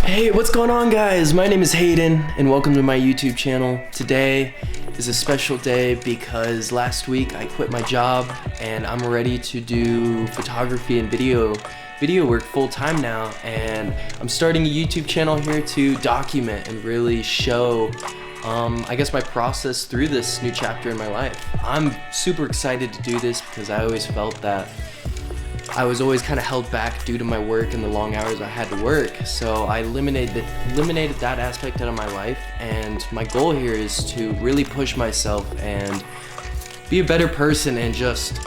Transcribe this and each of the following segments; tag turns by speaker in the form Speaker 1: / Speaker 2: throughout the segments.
Speaker 1: Hey, what's going on, guys? My name is Hayden and welcome to my YouTube channel. Today is a special day because last week I quit my job and I'm ready to do photography and video work full-time now, and I'm starting a YouTube channel here to document and really show I guess my process through this new chapter in my life. I'm super excited to do this because I always felt that I was always kind of held back due to my work and the long hours I had to work. So I eliminated that aspect out of my life, and my goal here is to really push myself and be a better person and just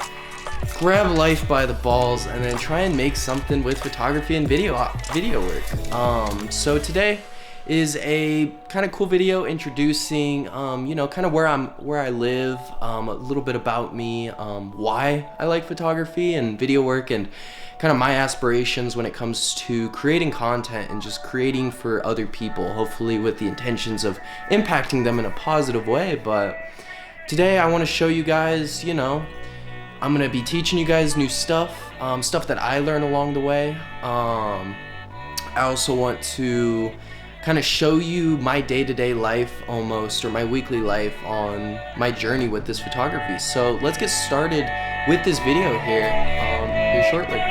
Speaker 1: grab life by the balls and then try and make something with photography and video work. So today is a kind of cool video introducing kind of where I live, a little bit about me, why I like photography and video work, and kind of my aspirations when it comes to creating content and just creating for other people, hopefully with the intentions of impacting them in a positive way. But today I want to show you guys, I'm gonna be teaching you guys new stuff that I learned along the way. I also want to kind of show you my day-to-day life almost, or my weekly life on my journey with this photography. So let's get started with this video here shortly.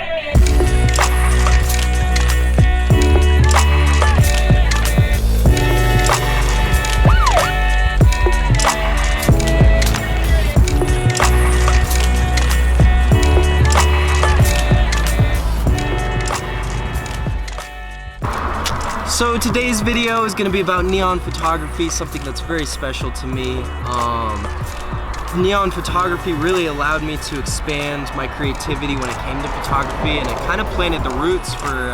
Speaker 1: So today's video is going to be about neon photography, something that's very special to me. Neon photography really allowed me to expand my creativity when it came to photography, and it kind of planted the roots for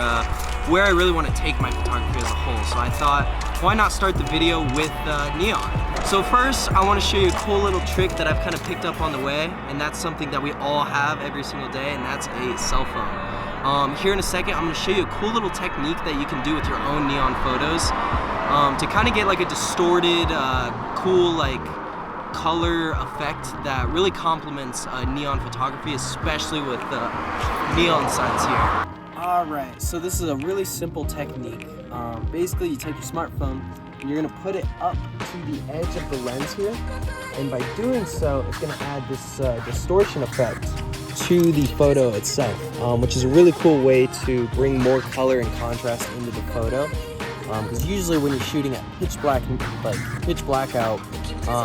Speaker 1: where I really want to take my photography as a whole. So I thought, why not start the video with neon? So first, I want to show you a cool little trick that I've kind of picked up on the way, and that's something that we all have every single day, and that's a cell phone. Here in a second, I'm going to show you a cool little technique that you can do with your own neon photos to kind of get like a distorted, cool color effect that really complements neon photography, especially with the neon signs here. Alright, so this is a really simple technique. Basically, you take your smartphone and you're going to put it up to the edge of the lens here, and by doing so, it's going to add this distortion effect to the photo itself, which is a really cool way to bring more color and contrast into the photo. Because usually when you're shooting at pitch black out,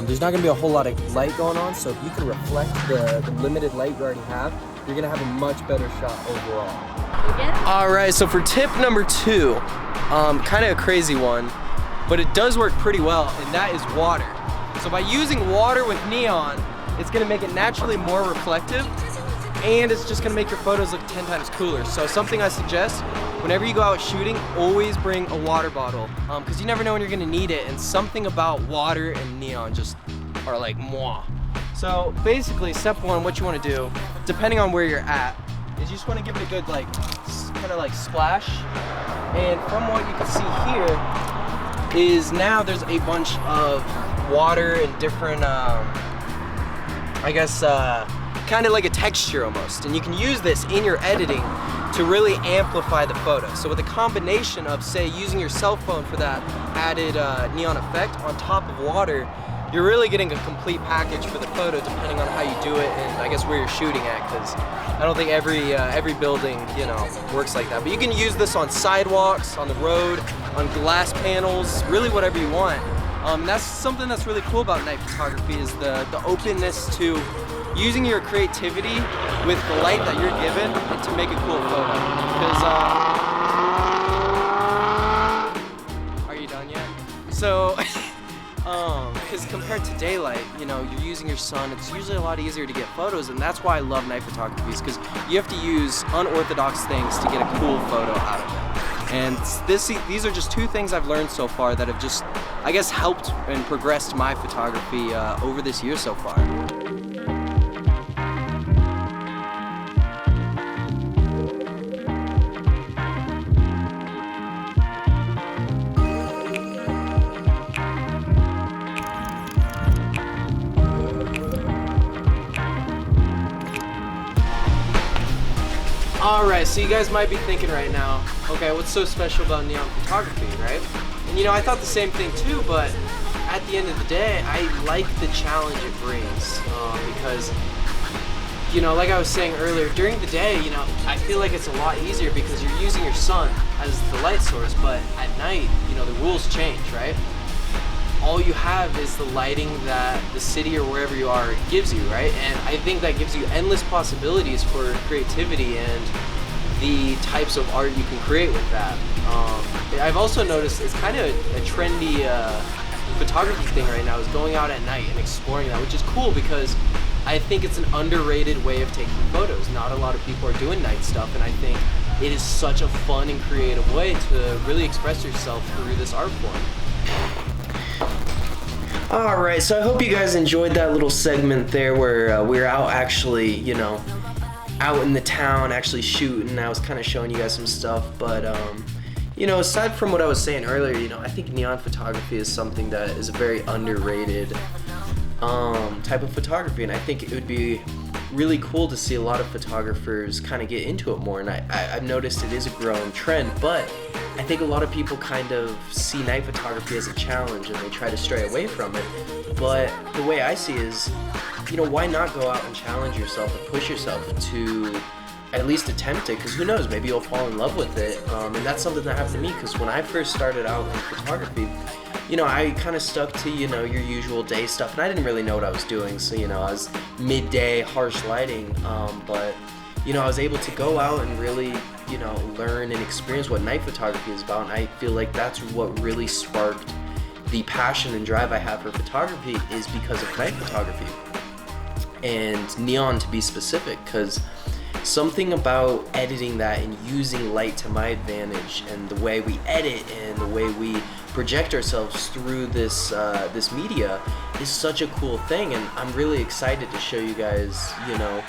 Speaker 1: there's not going to be a whole lot of light going on. So if you can reflect the limited light you already have, you're going to have a much better shot overall. All right, so for tip number 2, kind of a crazy one, but it does work pretty well, and that is water. So by using water with neon, it's going to make it naturally more reflective, and it's just gonna make your photos look 10 times cooler. So something I suggest, whenever you go out shooting, always bring a water bottle, because you never know when you're gonna need it, and something about water and neon just are like mwah. So basically, step 1, what you wanna do, depending on where you're at, is you just wanna give it a good kind of splash. And from what you can see here, is now there's a bunch of water and different, kind of like a texture almost, and you can use this in your editing to really amplify the photo. So with a combination of, say, using your cell phone for that added neon effect on top of water, you're really getting a complete package for the photo, depending on how you do it and I guess where you're shooting at, because I don't think every building works like that. But you can use this on sidewalks, on the road, on glass panels, really whatever you want. That's something that's really cool about night photography, is the openness to using your creativity with the light that you're given and to make a cool photo. Because, are you done yet? So, because compared to daylight, you're using your sun, it's usually a lot easier to get photos, and that's why I love night photography, is because you have to use unorthodox things to get a cool photo out of it. And these are just 2 things I've learned so far that have just, I guess, helped and progressed my photography over this year so far. Alright, so you guys might be thinking right now, okay, what's so special about neon photography, right? And you know, I thought the same thing too, but at the end of the day, I like the challenge it brings, because, you know, like I was saying earlier, during the day, you know, I feel like it's a lot easier because you're using your sun as the light source, but at night, you know, the rules change, right? All you have is the lighting that the city or wherever you are gives you, right? And I think that gives you endless possibilities for creativity and the types of art you can create with that. I've also noticed it's kind of a trendy photography thing right now, is going out at night and exploring that, which is cool because I think it's an underrated way of taking photos. Not a lot of people are doing night stuff, and I think it is such a fun and creative way to really express yourself through this art form. Alright, so I hope you guys enjoyed that little segment there where we were out actually, you know, out in the town actually shooting. I was kind of showing you guys some stuff, but you know, aside from what I was saying earlier, you know, I think neon photography is something that is a very underrated type of photography, and I think it would be really cool to see a lot of photographers kind of get into it more. And I've noticed it is a growing trend, but I think a lot of people kind of see night photography as a challenge and they try to stray away from it. But the way I see it is, you know, why not go out and challenge yourself and push yourself to at least attempt it, because who knows, maybe you'll fall in love with it. And that's something that happened to me, because when I first started out in photography, you know, I kind of stuck to, you know, your usual day stuff, and I didn't really know what I was doing. So, you know, I was midday, harsh lighting, but, you know, I was able to go out and really, you know, learn and experience what night photography is about, and I feel like that's what really sparked the passion and drive I have for photography, is because of night photography, and neon to be specific, because something about editing that and using light to my advantage, and the way we edit and the way we project ourselves through this this media is such a cool thing. And I'm really excited to show you guys, you know,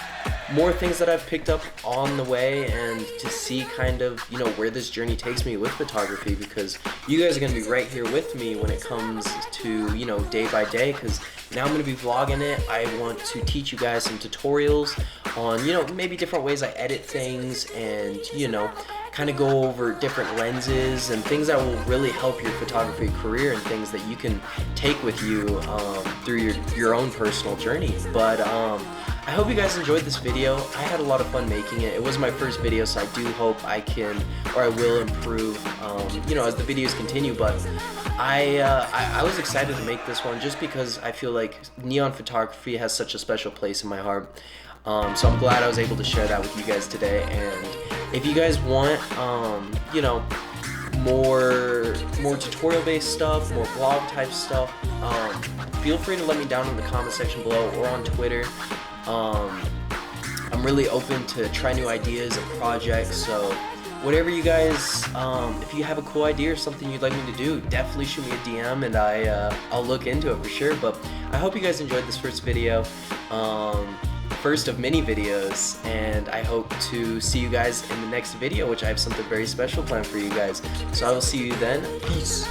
Speaker 1: more things that I've picked up on the way, and to see kind of, you know, where this journey takes me with photography, because you guys are going to be right here with me when it comes to, you know, day by day, because now I'm going to be vlogging it. I want to teach you guys some tutorials on, you know, maybe different ways I edit things, and, you know, kind of go over different lenses and things that will really help your photography career, and things that you can take with you through your own personal journey. But I hope you guys enjoyed this video. I had a lot of fun making it. It was my first video, so I do hope I can, or I will improve, you know, as the videos continue. But I was excited to make this one just because I feel like neon photography has such a special place in my heart. So I'm glad I was able to share that with you guys today. And if you guys want, you know, more tutorial-based stuff, more vlog type stuff, feel free to let me down in the comment section below or on Twitter. I'm really open to try new ideas and projects, so whatever you guys, if you have a cool idea or something you'd like me to do, definitely shoot me a DM, and I'll look into it for sure. But I hope you guys enjoyed this first video, first of many videos, and I hope to see you guys in the next video, which I have something very special planned for you guys. So I will see you then. Peace.